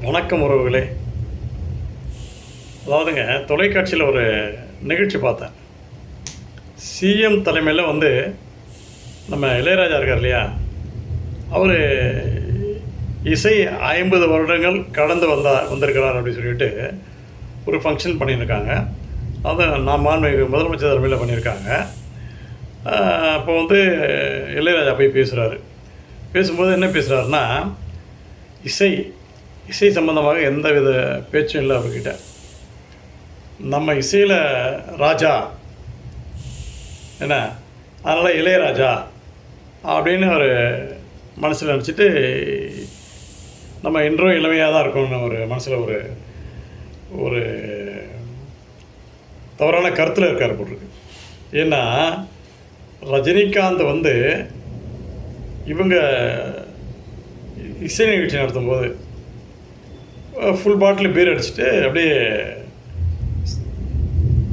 வணக்கம் உறவுகளே. அதாவதுங்க, தொலைக்காட்சியில் ஒரு நிகழ்ச்சி பார்த்தேன். சிஎம் தலைமையில் நம்ம இளையராஜா இருக்கார் இல்லையா, அவர் இசை 50 வருடங்கள் கடந்து வந்திருக்கிறார் அப்படின்னு சொல்லிட்டு ஒரு ஃபங்க்ஷன் பண்ணியிருக்காங்க. அதை நான் மாண்புமிகு முதலமைச்சர் தலைமையில் பண்ணியிருக்காங்க. அப்போ இளையராஜா போய் பேசுகிறாரு. பேசும்போது என்ன பேசுகிறாருன்னா, இசை சம்பந்தமாக எந்த வித பேச்சும் இல்லை அவர்கிட்ட. நம்ம இசையில் ராஜா என்ன, அதனால் இளையராஜா அப்படின்னு அவர் மனசில் நினச்சிட்டு, நம்ம இன்றும் இளமையாக தான் இருக்கணும்னு ஒரு மனசில் ஒரு தவறான கருத்தில் இருக்கார் போட்டிருக்கு. ஏன்னா ரஜினிகாந்த் இவங்க இசை நிகழ்ச்சி நடத்தும்போது ஃபுல் பாட்டில் பீர் அடிச்சுட்டு அப்படியே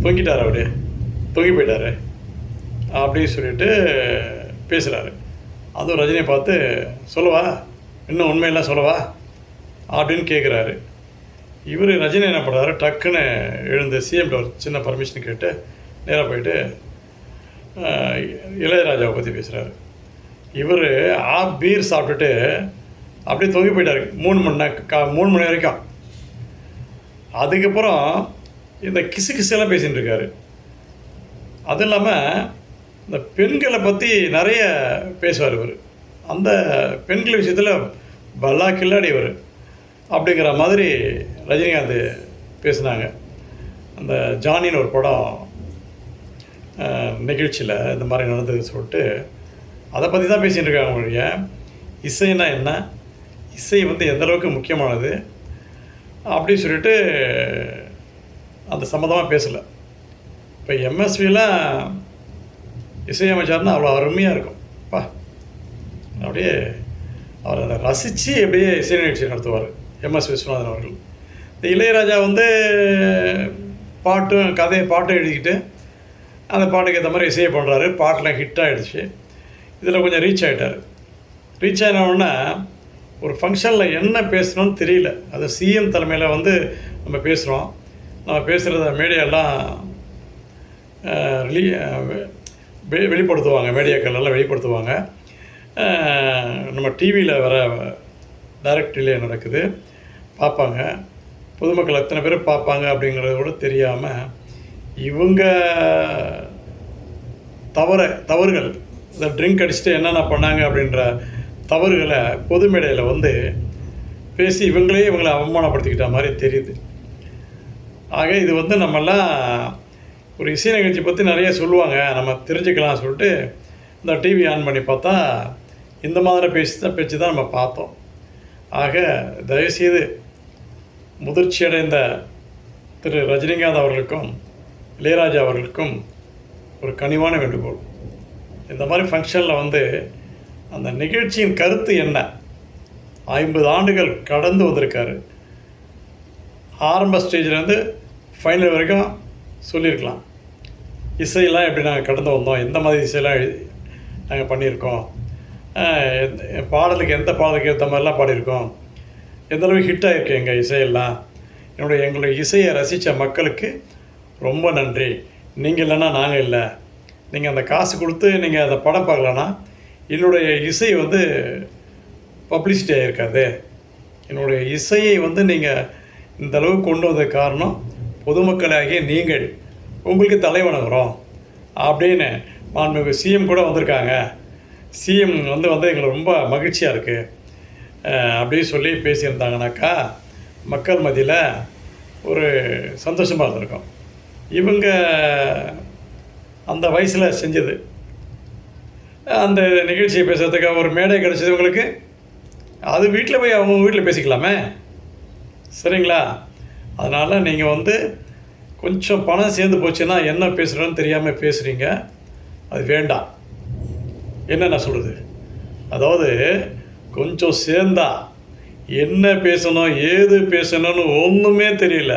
தொங்கிட்டார், அப்படியே தொங்கி போயிட்டார் அப்படின்னு சொல்லிட்டு பேசுகிறாரு. அதுவும் ரஜினியை பார்த்து, சொல்லவா, இன்னும் உண்மையெல்லாம் சொல்லவா அப்படின்னு கேட்குறாரு. இவர் ரஜினி என்ன பண்ணுறாரு, டக்குன்னு எழுந்து சிஎம்கிட்ட ஒரு சின்ன பர்மிஷன் கேட்டு நேராக போயிட்டு இளையராஜாவை பற்றி பேசுகிறாரு. இவர் பீர் சாப்பிட்டுட்டு அப்படியே தொங்கி போயிட்டார் 3 மணி வரைக்கும். அதுக்கப்புறம் இந்த கிசுகிசெல்லாம் பேசிகிட்டு இருக்காரு. அதுவும் இல்லாமல் இந்த பெண்களை பற்றி நிறைய பேசுவார் இவர். அந்த பெண்கள் விஷயத்தில் பல்லா கில்லாடி இவர் அப்படிங்கிற மாதிரி ரஜினிகாந்த் பேசினாங்க. அந்த ஜானின்னு ஒரு படம் நிகழ்ச்சியில் இந்த மாதிரி நடந்தது சொல்லிட்டு அதை பற்றி தான் பேசிகிட்டு இருக்காங்க. அவங்களுடைய இசைன்னா என்ன, இசை எந்த அளவுக்கு முக்கியமானது அப்படின்னு சொல்லிட்டு அந்த சம்மந்தமாக பேசலை. இப்போ எம்எஸ்விலாம் இசையமைச்சார்னா அவ்வளோ அருமையாக இருக்கும். அப்படியே அவர் அதை ரசித்து அப்படியே இசை நிகழ்ச்சி நடத்துவார் எம்எஸ் விஸ்வநாதன் அவர்கள். இந்த இளையராஜா பாட்டும் எழுதிக்கிட்டு அந்த பாட்டுக்கு ஏற்ற மாதிரி இசையை பண்ணுறாரு. பாட்டெலாம் ஹிட் ஆகிடுச்சு. இதில் கொஞ்சம் ரீச் ஆகிட்டார். ரீச் ஆனவுடனே ஒரு ஃபங்க்ஷனில் என்ன பேசணும்னு தெரியல. அது சிஎம் தலைமையில் நம்ம பேசுகிறோம். நம்ம பேசுகிறத மீடியாலாம் வெளிப்படுத்துவாங்க, மீடியாக்கள் எல்லாம் வெளிப்படுத்துவாங்க. நம்ம டிவியில் வர டைரக்ட் ரிலே நடக்குது, பார்ப்பாங்க. பொதுமக்கள் எத்தனை பேர் பார்ப்பாங்க அப்படிங்கிறத கூட தெரியாமல் இவங்க தவறுகள், இந்த ட்ரிங்க் அடிச்சுட்டு என்னென்ன பண்ணாங்க அப்படின்ற தவறுகளை பொது மேடையில் பேசி இவங்களே இவங்களை அவமானப்படுத்திக்கிட்ட மாதிரி தெரியுது. ஆக இது நம்மெல்லாம் ஒரு இசை நிகழ்ச்சி பற்றி நிறைய சொல்லுவாங்க, நம்ம தெரிஞ்சுக்கலாம் சொல்லிட்டு இந்த டிவி ஆன் பண்ணி பார்த்தா இந்த மாதிரி பேச்சு தான் நம்ம பார்த்தோம். ஆக தயவுசெய்து முதிர்ச்சி அடைந்த திரு ரஜினிகாந்த் அவர்களுக்கும் இளையராஜா அவர்களுக்கும் ஒரு கனிவான வேண்டுகோள். இந்த மாதிரி ஃபங்க்ஷனில் அந்த நிகழ்ச்சியின் கருத்து என்ன, 50 ஆண்டுகள் கடந்து வந்திருக்காரு. ஆரம்ப ஸ்டேஜ்லேருந்து ஃபைனல் வரைக்கும் சொல்லியிருக்கலாம். இசையெல்லாம் எப்படி நாங்கள் கடந்து வந்தோம், எந்த மாதிரி இசையெல்லாம் நாங்கள் பண்ணியிருக்கோம், எந்த பாடலுக்கு ஏற்ற மாதிரிலாம் பாடியிருக்கோம், எந்தளவுக்கு ஹிட் ஆகிருக்கு எங்கள் இசையெல்லாம், எங்களுடைய இசையை ரசித்த மக்களுக்கு ரொம்ப நன்றி. நீங்கள் இல்லைன்னா நாங்கள் இல்லை. நீங்கள் அந்த காசு கொடுத்து நீங்கள் அந்த படம் பார்க்கலன்னா என்னுடைய இசை பப்ளிசிட்டி ஆகிருக்காது. என்னுடைய இசையை நீங்கள் இந்த அளவுக்கு கொண்டு வந்த காரணம் பொதுமக்களாகிய நீங்கள், உங்களுக்கு தலை வணங்குறோம் அப்படின்னு மாண்புமிகு சிஎம் கூட வந்திருக்காங்க. சிஎம் எங்களுக்கு ரொம்ப மகிழ்ச்சியாக இருக்குது அப்படின்னு சொல்லி பேசியிருந்தாங்கனாக்கா மக்கள் மத்தியில் ஒரு சந்தோஷமாக இருந்திருக்கும். இவங்க அந்த வயசில் செஞ்சது, அந்த நிகழ்ச்சியை பேசுகிறதுக்கு ஒரு மேடை கிடச்சிது உங்களுக்கு, அது வீட்டில் போய் அவங்க வீட்டில் பேசிக்கலாமே, சரிங்களா? அதனால் நீங்கள் கொஞ்சம் பணம் சேர்ந்து போச்சுன்னா என்ன பேசுகிறோன்னு தெரியாமல் பேசுகிறீங்க. அது வேண்டாம். என்ன நான் சொல்கிறது, அதாவது கொஞ்சம் சேர்ந்தா என்ன பேசணும் ஏது பேசணும்னு ஒன்றுமே தெரியல.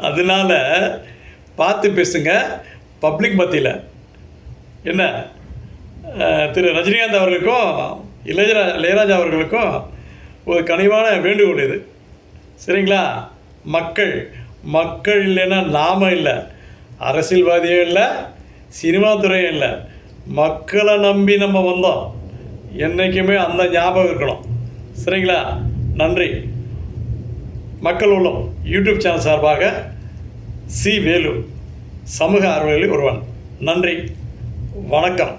அதனால் பார்த்து பேசுங்க பப்ளிக் மத்தியில். என்ன திரு ரஜினிகாந்த் அவர்களுக்கும் இளையராஜா அவர்களுக்கும் ஒரு கனிவான வேண்டுகோள் இது. சரிங்களா? மக்கள் இல்லைன்னா நாம இல்லை, அரசியல்வாதியும் இல்லை, சினிமா துறையும் இல்லை, மக்களை நம்பி நம்ம வந்தோம். என்றைக்குமே அந்த ஞாபகம் இருக்கணும். சரிங்களா? நன்றி. மக்கள் உள்ளம் யூடியூப் சேனல் சார்பாக சி. வேலு, சமூக ஆர்வலர்களில் ஒருவன். நன்றி, வணக்கம்.